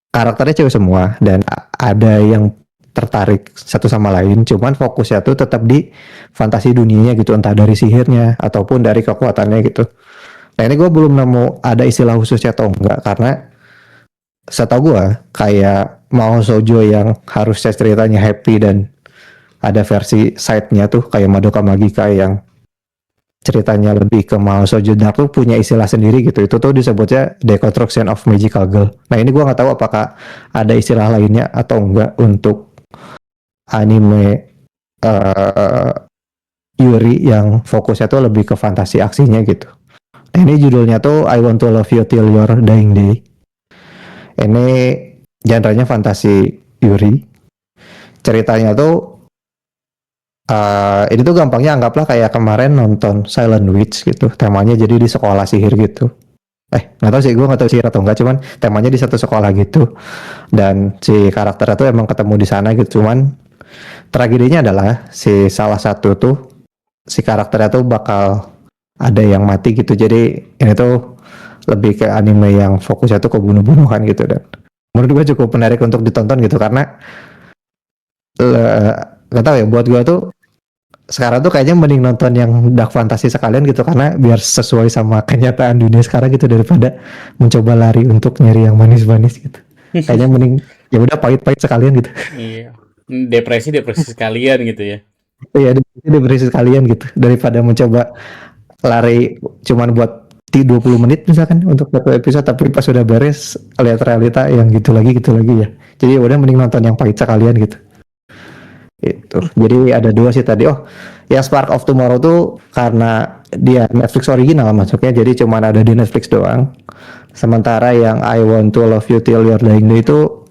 karakternya cewek semua dan ada yang tertarik satu sama lain, cuman fokusnya tuh tetap di fantasi dunianya gitu, entah dari sihirnya ataupun dari kekuatannya gitu. Nah ini gue belum nemu ada istilah khususnya atau enggak, karena setahu gue kayak Mahou Shoujo yang harusnya ceritanya happy dan ada versi side-nya tuh kayak Madoka Magica yang ceritanya lebih ke Mahou Shoujo Dark tuh punya istilah sendiri gitu. Itu tuh disebutnya Deconstruction of Magical Girl. Nah ini gue nggak tahu apakah ada istilah lainnya atau enggak untuk anime Yuri yang fokusnya tuh lebih ke fantasi aksinya gitu. Nah, ini judulnya tuh I Want to Love You Till Your Dying Day. Ini genre-nya fantasi Yuri. Ceritanya tuh ini tuh gampangnya anggaplah kayak kemarin nonton Silent Witch gitu. Temanya jadi di sekolah sihir gitu. Nggak tahu sih, gue nggak tahu sihir atau enggak, cuman temanya di satu sekolah gitu. Dan si karakternya tuh emang ketemu di sana gitu. Cuman tragedinya adalah si salah satu tuh si karakternya tuh bakal ada yang mati gitu. Jadi ini tuh lebih ke anime yang fokusnya tuh ke bunuh-bunuhan gitu, dan menurut gue cukup menarik untuk ditonton gitu, karena nggak tahu ya, buat gue tuh sekarang tuh kayaknya mending nonton yang dark fantasy sekalian gitu, karena biar sesuai sama kenyataan dunia sekarang gitu, daripada mencoba lari untuk nyari yang manis-manis gitu. Kayaknya mending ya udah pahit-pahit sekalian gitu. Iya. Depresi sekalian gitu ya. Iya, depresi sekalian gitu, daripada mencoba lari cuman buat 20 menit misalkan untuk satu episode, tapi pas sudah beres lihat realita yang gitu lagi ya. Jadi udah mending nonton yang pahit sekalian gitu. Itu. Jadi ada 2 sih tadi. Oh, yang Spark of Tomorrow tuh karena dia Netflix original masuknya, jadi cuman ada di Netflix doang. Sementara yang I Want to Love You Till Your Dying Day itu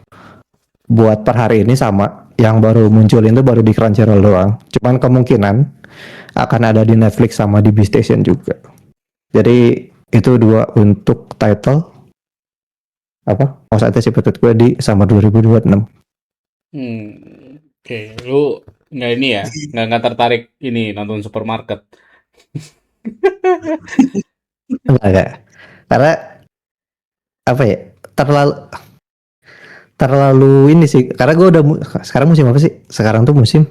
buat per hari ini sama, yang baru munculin tuh baru di Crunchyroll doang. Cuman kemungkinan akan ada di Netflix sama di Beast Station juga. Jadi Itu 2 untuk title apa? Offset sih menurut gue di Summer 2026. Oke, lu nggak ini ya, nggak tertarik ini nonton supermarket. Enggak. Karena apa ya? Terlalu terlalu ini sih. Karena gue udah sekarang musim apa sih? Sekarang tuh musim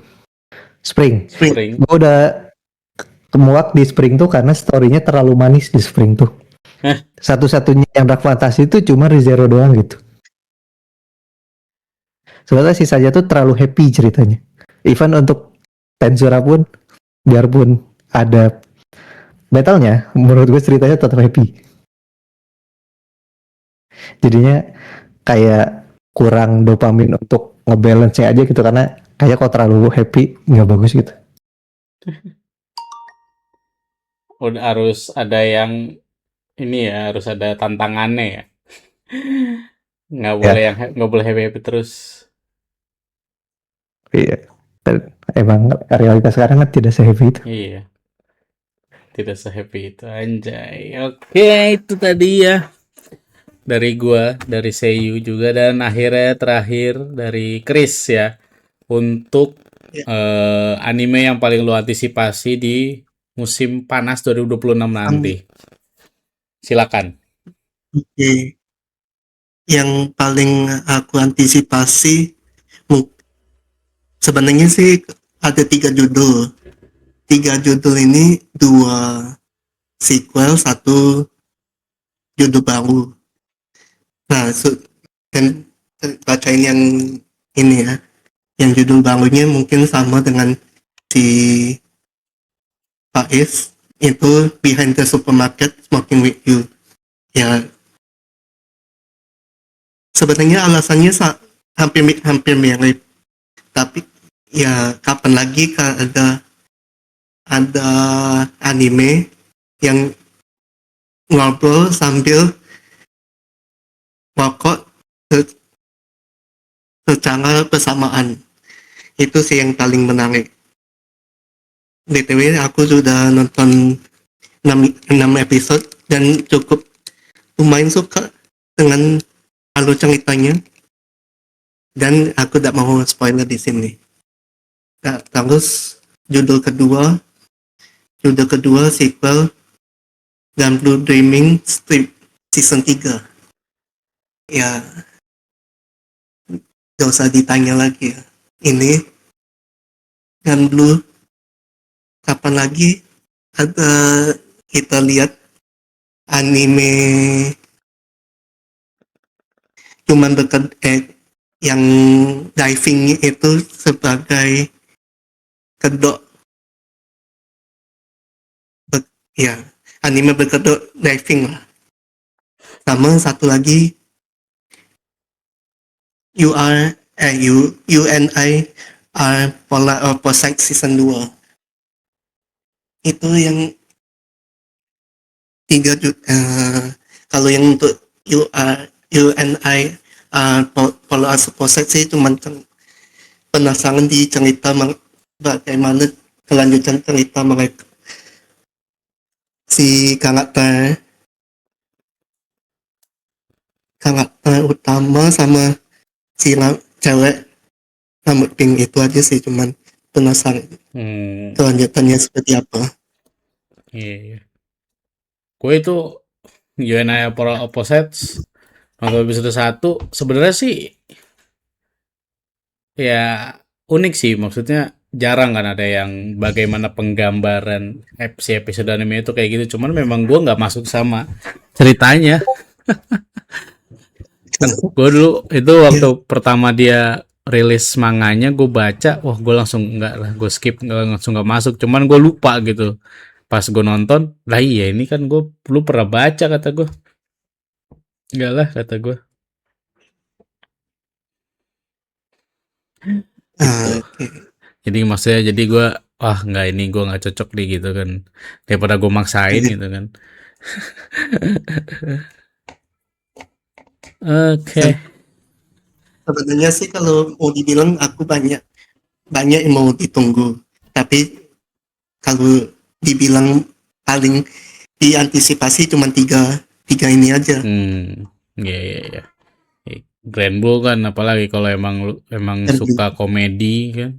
spring. Spring. Gue udah kemuak di spring tuh karena storynya terlalu manis di spring tuh. Hah? Satu-satunya yang dark fantasy itu cuma ReZero doang gitu. Sebenarnya sisanya tuh terlalu happy ceritanya. Even untuk Tensura pun, biarpun ada battle-nya, menurut gue ceritanya tetap happy. Jadinya kayak kurang dopamin untuk ngebalance aja gitu, karena kayak kalau terlalu happy nggak bagus gitu. Udah harus ada yang ini ya, harus ada tantangannya ya. Ya, Nggak boleh happy happy terus. iya. Dan emang realitas sekarang kan tidak se-happy itu. Iya, tidak se-happy itu anjay. Oke, itu tadi ya dari gua, dari Seiyu juga, dan akhirnya terakhir dari Chris ya untuk Ya, anime yang paling lu antisipasi di musim panas 2026 um, nanti. Silakan. oke. Yang paling aku antisipasi mu- sebenarnya sih ada 3 judul. 3 judul ini 2 sequel, 1 judul baru. Nah, dan bacain yang ini ya. Yang judul barunya mungkin sama dengan si Faiz, itu Behind the Supermarket Smoking with You. Ya, sebenarnya alasannya hampir hampir mirip, tapi ya kapan lagi ada anime yang ngobrol sambil rokok se- secara bersamaan. Itu sih yang paling menarik. BTW aku sudah nonton 6 episode dan cukup lumayan suka dengan alur ceritanya, dan aku tidak mau spoiler di sini. Nah, terus judul kedua sequel dan Blue Dreaming Strip season 3. Ya, gak usah ditanya lagi ya. Ini dan Blue, kapan lagi ada kita lihat anime cuman yang diving itu sebagai kedok, ya, anime berkedok diving lah. Sama satu lagi UNI Polar Opposite season 2. Itu yang kalau yang untuk UNI Polar Opposite sih cuma penasaran di cerita bagaimana kelanjutan cerita mereka, si karakter utama sama si cewek rambut pink itu aja sih, cuman penasaran Hmm, kelanjutannya seperti apa. iya, iya. Gue itu UNI Polar Opposites nonton episode 1 sebenarnya sih ya unik sih, maksudnya jarang kan ada yang bagaimana penggambaran si episode anime itu kayak gitu, cuman memang gue nggak masuk sama ceritanya kan. Gue dulu itu waktu Ya, pertama dia rilis manganya gue baca, wah gue langsung nggak lah, gue skip, nggak langsung nggak masuk, cuman gue lupa gitu pas gue nonton lah, iya ini kan gue belum pernah baca, kata gue enggak lah, kata gue gitu. oke. Jadi maksudnya jadi gue, wah nggak, ini gue nggak cocok deh gitu kan, daripada gue maksain Iya. gitu kan. Oke. Sebenarnya sih kalau mau dibilang aku banyak banyak yang mau ditunggu, tapi kalau dibilang paling diantisipasi cuma tiga ini aja. Iya iya iya. Grand Blue kan apalagi kalau emang Dan suka komedi kan.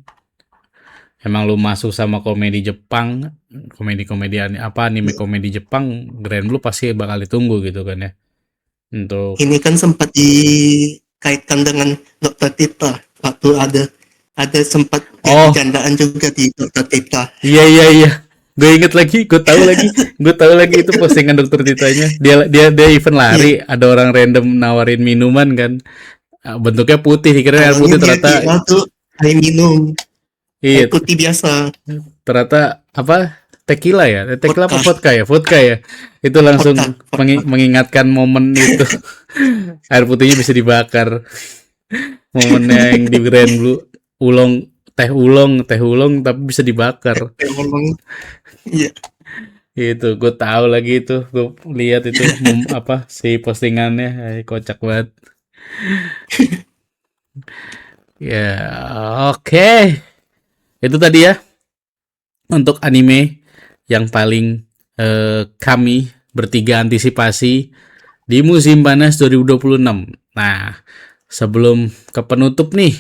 Emang lu masuk sama komedi Jepang, komedi-komedi anime komedi Jepang, Grand Blue pasti bakal ditunggu gitu kan ya. Untuk ini kan sempat dikaitkan dengan Dokter Tita waktu ada sempat jadi Oh, gandaan juga di Dokter Tita. iya iya iya. Gue inget lagi, gue tahu lagi itu postingan dokter Titanya. Dia event Iya, lari, ada orang random nawarin minuman kan. Bentuknya putih, dikira air awalnya putih dia ternyata kira tuh air minum, air iya, putih biasa, ternyata apa? Tequila ya? Tequila apa vodka, vodka ya? Vodka ya. Itu vodka, langsung vodka. mengingatkan momen itu. Air putihnya bisa dibakar. Momennya yang di Grand Blue, ulong, teh ulong tapi bisa dibakar. Ngomong, iya, Itu gue tahu lagi itu, gue lihat itu apa si postingannya, kocak banget. Ya, oke. Itu tadi ya untuk anime yang paling kami bertiga antisipasi di musim panas 2026. Nah, sebelum ke penutup nih,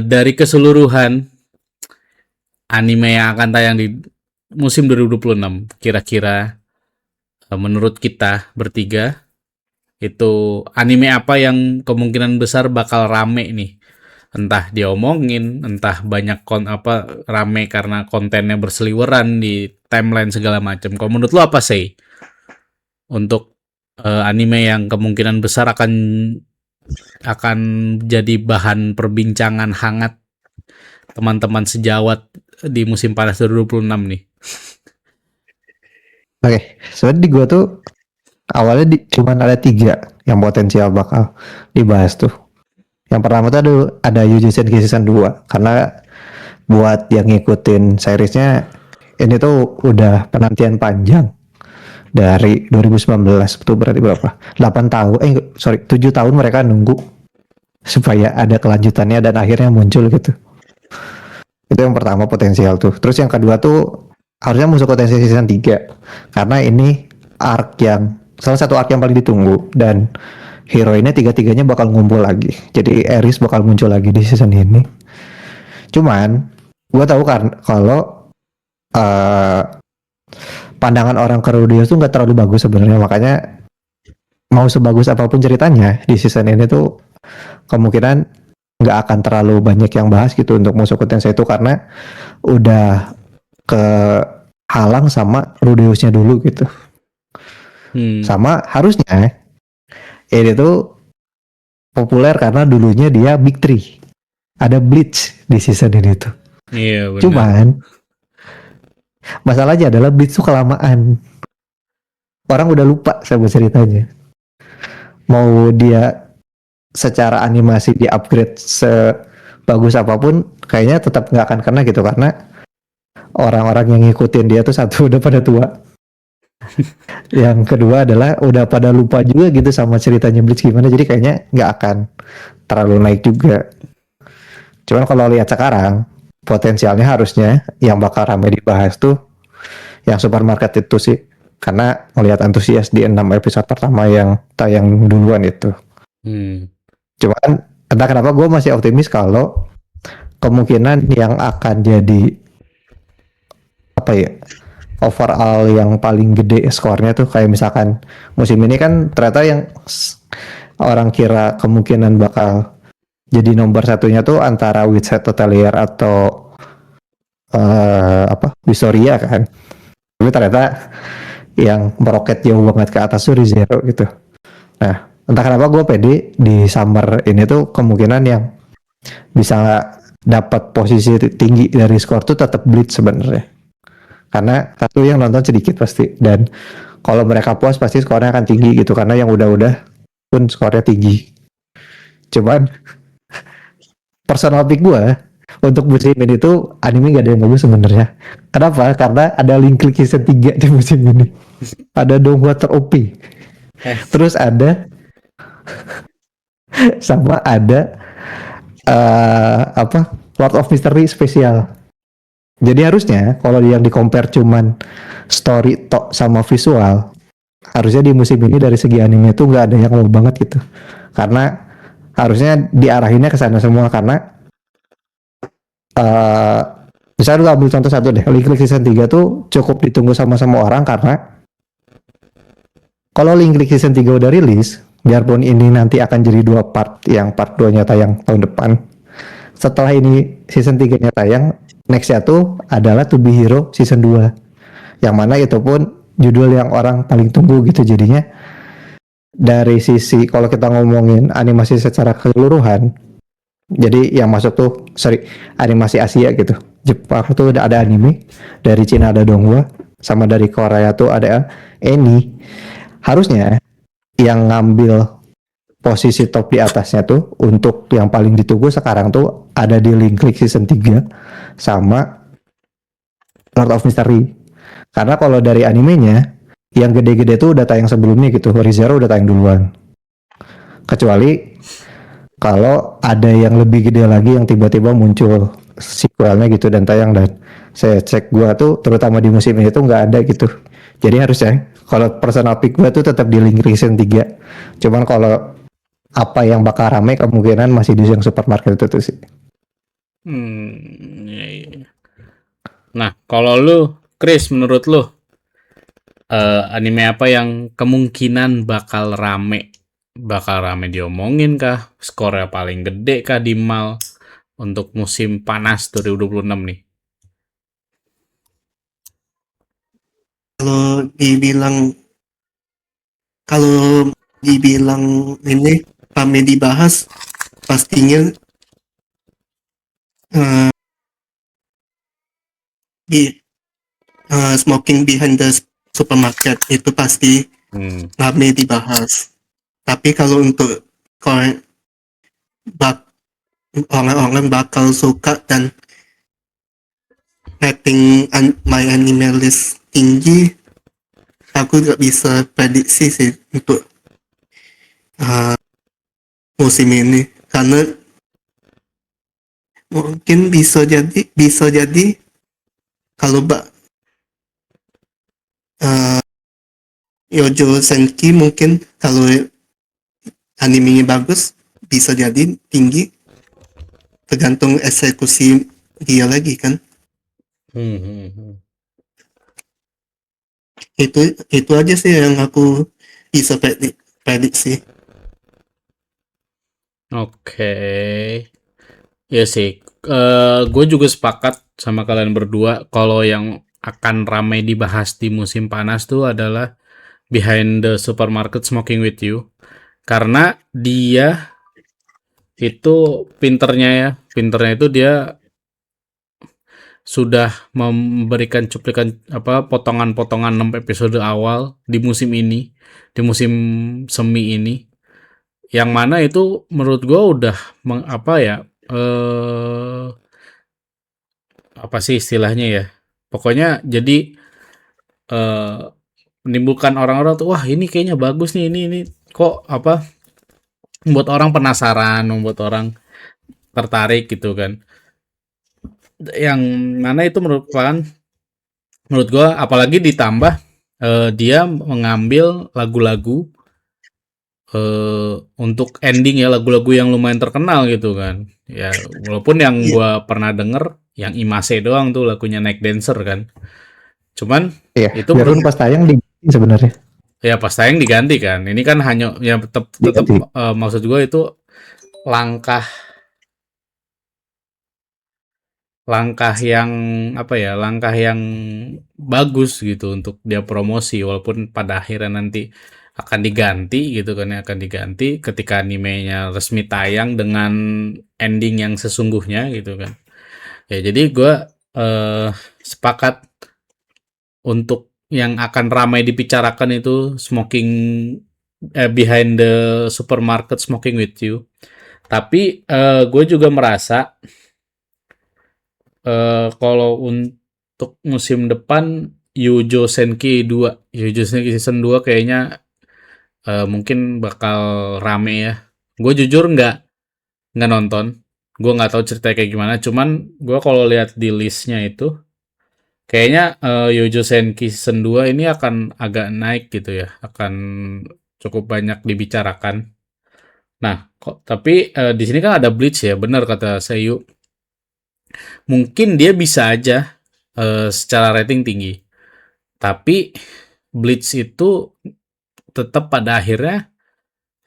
dari keseluruhan anime yang akan tayang di musim 2026, kira-kira menurut kita bertiga itu anime apa yang kemungkinan besar bakal rame nih? Entah diomongin, entah banyak rame karena kontennya berseliweran di timeline segala macam. Kalau menurut lo apa sih untuk anime yang kemungkinan besar akan jadi bahan perbincangan hangat teman-teman sejawat di musim panas 2026 nih? Oke, sebenarnya di gua tuh awalnya cuman ada 3 yang potensial bakal dibahas tuh. Yang pertama tuh ada Jujutsu Kaisen season 2 karena buat yang ngikutin seriesnya ini tuh udah penantian panjang dari 2019 itu berarti berapa? 8 tahun 7 tahun mereka nunggu supaya ada kelanjutannya dan akhirnya muncul gitu. Itu yang pertama potensial tuh. Terus yang kedua tuh harusnya musuh potensi season 3 karena ini salah satu arc yang paling ditunggu dan hero ini tiga-tiganya bakal ngumpul lagi. Jadi Eris bakal muncul lagi di season ini. Cuman gue tahu kan kalau pandangan orang ke Rudeus tuh nggak terlalu bagus sebenarnya, makanya mau sebagus apapun ceritanya di season ini tuh kemungkinan nggak akan terlalu banyak yang bahas gitu untuk musuh potensi itu karena udah kehalang sama Rudeusnya dulu gitu. Sama harusnya ini tuh populer karena dulunya dia Big Three. Ada Bleach di season ini tuh. Iya benar. Cuman masalahnya adalah Bleach tuh kelamaan. Orang udah lupa sama ceritanya. Mau dia secara animasi di upgrade sebagus apapun, kayaknya tetap nggak akan kena gitu karena orang-orang yang ngikutin dia tuh satu udah pada tua. Yang kedua adalah udah pada lupa juga gitu sama ceritanya Bleach gimana, jadi kayaknya nggak akan terlalu naik juga. Cuman kalau lihat sekarang potensialnya harusnya yang bakal ramai dibahas tuh yang supermarket itu sih, karena melihat antusias di 6 episode pertama yang tayang duluan itu. Cuman entah kenapa gue masih optimis kalau kemungkinan yang akan jadi apa ya overall yang paling gede skornya tuh kayak misalkan musim ini kan ternyata yang orang kira kemungkinan bakal jadi nomor satunya tuh antara Witchhead Hotelier atau Visoria kan, tapi ternyata yang meroket jauh banget ke atas tuh ReZero gitu. Nah entah kenapa gue pede di summer ini tuh kemungkinan yang bisa dapat posisi tinggi dari skor tuh tetap Bleach sebenarnya. Karena satu yang nonton sedikit pasti, dan kalau mereka puas pasti skornya akan tinggi gitu karena yang udah-udah pun skornya tinggi. Cuman personal pick gue untuk musim ini tuh anime gak ada yang bagus sebenarnya. Kenapa? Karena ada Link Click season 3 di musim ini. Ada Dongwater OP. Terus ada sama ada Lord of Mystery spesial. Jadi harusnya kalau yang di compare cuman story tok sama visual, harusnya di musim ini dari segi anime tuh nggak ada yang wow banget gitu. Karena harusnya diarahinnya ke sana semua karena eh misalnya lu ambil contoh satu deh, Link Season 3 tuh cukup ditunggu sama orang karena kalau Link Season 3 udah rilis, biarpun ini nanti akan jadi 2 part, yang part 2-nya tayang tahun depan. Setelah ini season 3-nya tayang, next-nya tuh adalah To Be Hero season 2. Yang mana itu pun judul yang orang paling tunggu gitu jadinya. Dari sisi kalau kita ngomongin animasi secara keseluruhan, jadi yang masuk tuh animasi Asia gitu. Jepang tuh udah ada anime, dari Cina ada Donghua, sama dari Korea tuh ada Eni. Harusnya yang ngambil posisi top di atasnya tuh untuk yang paling ditunggu sekarang tuh ada di Link Season 3 sama Lord of Mystery. Karena kalau dari animenya yang gede-gede tuh udah tayang sebelumnya gitu. ReZero udah tayang duluan. Kecuali kalau ada yang lebih gede lagi yang tiba-tiba muncul sequelnya gitu dan tayang, dan saya cek gua tuh terutama di musim ini tuh nggak ada gitu. Jadi harusnya kalau personal pick gua tuh tetap di Link Season 3. Cuman kalau apa yang bakal rame kemungkinan masih di yang supermarket itu tuh sih. Iya, iya. Nah, kalau lu, Chris, menurut lu anime apa yang kemungkinan bakal rame diomongin kah? Skornya paling gede kah di mall untuk musim panas 2026 nih? Kalau dibilang kalau dibilang ini rame dibahas, pastinya eh, di Smoking Behind the Supermarket itu pasti Hmm. rame dibahas. Tapi kalau untuk orang-orang bakal suka dan rating my anime list tinggi, aku nggak bisa prediksi sih untuk uh, musim ini, karena mungkin bisa jadi kalau uh, Yojo Senki mungkin kalau animenya bagus bisa jadi tinggi, tergantung eksekusi dia lagi kan. Itu aja sih yang aku bisa prediksi. Oke. Ya sih, gue juga sepakat sama kalian berdua kalau yang akan ramai dibahas di musim panas tuh adalah Behind the Supermarket Smoking with You. Karena dia itu pinternya itu dia sudah memberikan cuplikan potongan-potongan 6 episode awal di musim ini, di musim semi ini, yang mana itu menurut gue udah apa sih istilahnya ya, pokoknya jadi eh, menimbulkan orang-orang tuh, wah ini kayaknya bagus nih, ini kok membuat orang penasaran, membuat orang tertarik gitu kan, yang mana itu menurut gua apalagi ditambah dia mengambil lagu-lagu untuk ending ya, lagu-lagu yang lumayan terkenal gitu kan ya, walaupun yang Iya, gua pernah denger yang Imase doang tuh lagunya Night Dancer kan, cuman Iya, itu menurut biarpun pas tayang di sebenarnya ya pas tayang diganti kan, ini kan hanya ya tetap diganti. maksud gue itu langkah langkah yang langkah yang bagus gitu untuk dia promosi, walaupun pada akhirnya nanti akan diganti gitu kan ya, akan diganti ketika animenya resmi tayang dengan ending yang sesungguhnya gitu kan ya. Jadi gue sepakat untuk yang akan ramai dibicarakan itu Behind the Supermarket Smoking with You. Tapi gue juga merasa kalau untuk musim depan Yujo Senki 2, Yujo Senki season 2 kayaknya mungkin bakal rame ya. Gue jujur nggak nonton. Gue nggak tahu ceritanya kayak gimana. Cuman gue kalau lihat di listnya itu kayaknya Yojo Senki Season 2 ini akan agak naik gitu ya, akan cukup banyak dibicarakan. Nah, tapi di sini kan ada Bleach ya, benar kata Seiyu. Mungkin dia bisa aja secara rating tinggi, tapi Bleach itu tetap pada akhirnya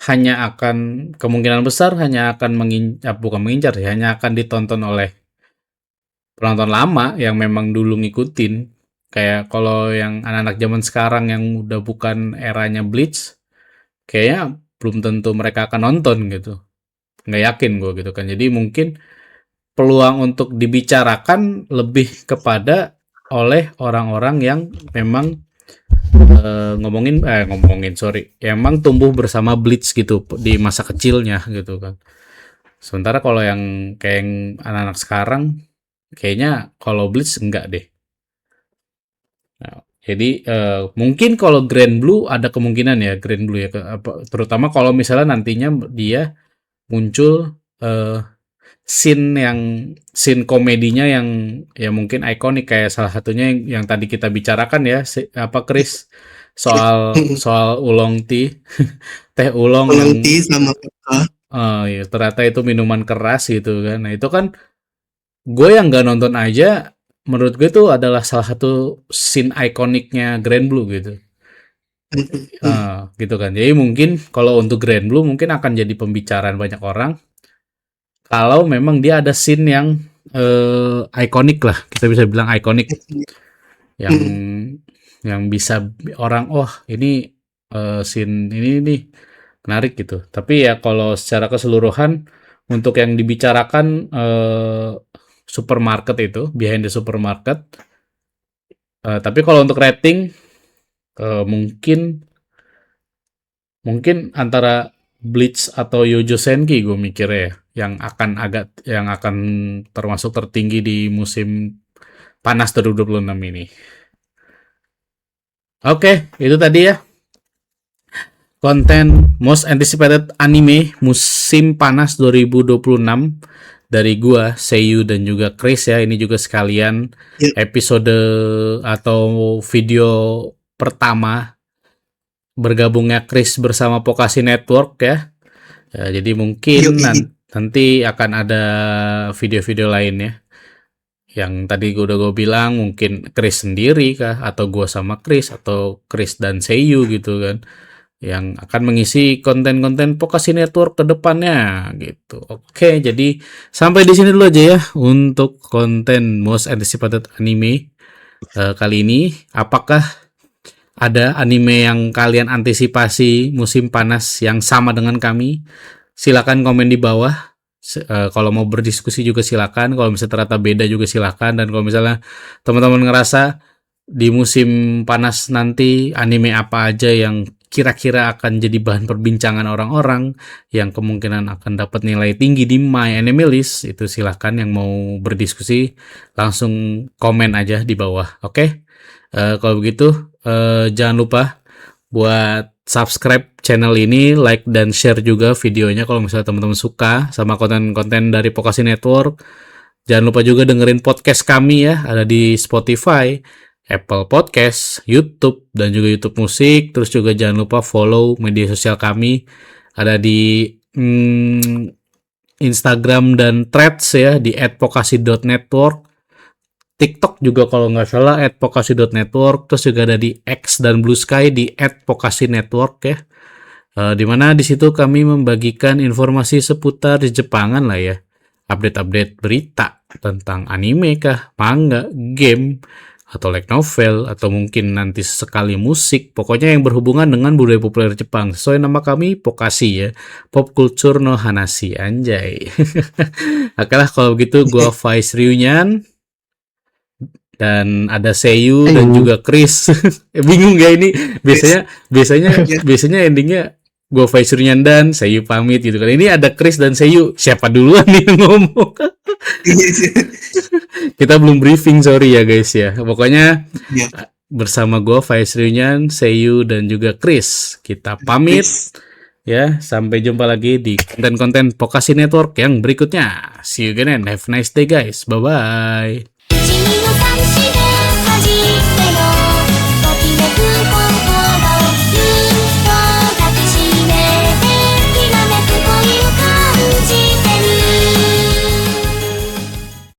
hanya akan kemungkinan besar hanya akan bukan mengincar ya, hanya akan ditonton oleh penonton lama yang memang dulu ngikutin. Kayak kalau yang anak-anak zaman sekarang yang udah bukan eranya Bleach, kayaknya belum tentu mereka akan nonton gitu. Nggak yakin gue gitu kan. Jadi mungkin peluang untuk dibicarakan lebih kepada oleh orang-orang yang memang ngomongin sorry, emang tumbuh bersama Bleach gitu di masa kecilnya gitu kan. Sementara kalau yang kayak yang anak-anak sekarang, kayaknya kalau Bleach enggak deh. Nah, jadi mungkin kalau Grand Blue ada kemungkinan ya Grand Blue ya, terutama kalau misalnya nantinya dia muncul scene komedinya yang ya mungkin ikonik kayak salah satunya yang tadi kita bicarakan ya Chris soal oolong tea teh oolong yang Penanti sama Peka. ya, ternyata itu minuman keras gitu kan. Nah itu kan gue yang nggak nonton aja menurut gue itu adalah salah satu scene ikoniknya Grand Blue gitu. Gitu kan. Jadi mungkin kalau untuk Grand Blue mungkin akan jadi pembicaraan banyak orang. Kalau memang dia ada scene yang ikonik lah, kita bisa bilang ikonik, yang bisa orang ini scene ini nih menarik gitu. Tapi ya kalau secara keseluruhan untuk yang dibicarakan supermarket itu behind the supermarket. Tapi kalau untuk rating mungkin antara Bleach atau Yojo Senki gue mikirnya ya, yang akan termasuk tertinggi di musim panas 2026 ini. Oke, itu tadi ya konten most anticipated anime musim panas 2026 dari gua, Seiyu dan juga Chris ya. Ini juga sekalian episode atau video pertama bergabungnya Chris bersama Pokasi Network ya. Jadi mungkin nanti akan ada video-video lain ya. Yang tadi gue bilang mungkin Chris sendiri kah, atau gue sama Chris, atau Chris dan Seiyu gitu kan, yang akan mengisi konten-konten Pokasi Network ke depannya gitu. Oke, jadi sampai di sini dulu aja ya untuk konten most anticipated anime kali ini. Apakah ada anime yang kalian antisipasi musim panas yang sama dengan kami? Silakan komen di bawah. Kalau mau berdiskusi juga silakan. Kalau misalnya ternyata beda juga silakan. Dan kalau misalnya teman-teman ngerasa di musim panas nanti anime apa aja yang kira-kira akan jadi bahan perbincangan orang-orang yang kemungkinan akan dapat nilai tinggi di My Anime List, itu silahkan yang mau berdiskusi langsung komen aja di bawah. Oke? Kalau begitu jangan lupa buat subscribe channel ini, like dan share juga videonya kalau misalnya teman-teman suka sama konten-konten dari Pokasi Network. Jangan lupa juga dengerin podcast kami ya, ada di Spotify, Apple Podcast, YouTube, dan juga YouTube Musik. Terus juga jangan lupa follow media sosial kami, ada di Instagram dan Threads ya, di @pokasi.network. TikTok juga kalau nggak salah @pokasi.network. Terus juga ada di X dan Blue Sky di @pokasi.network ya. Dimana di situ kami membagikan informasi seputar Jepangan lah ya. Update-update berita tentang anime kah, manga, game, atau light novel, atau mungkin nanti sekali musik. Pokoknya yang berhubungan dengan budaya populer Jepang. Sesuai nama kami, Pokasi ya. Pop Culture no Hanashi, anjay. Oke lah kalau begitu gua Vice Reunion. Dan ada Seiyu dan juga Chris. Bingung gak ini? Biasanya endingnya gue Vice Reunion dan Seiyu pamit gitu kan. Ini ada Chris dan Seiyu. Siapa duluan nih yang ngomong? Kita belum briefing, sorry ya guys ya. Pokoknya bersama gue Vice Reunion, Seiyu dan juga Chris. Kita pamit ya. Sampai jumpa lagi di konten-konten Pokasi Network yang berikutnya. See you again and have a nice day guys. Bye bye. く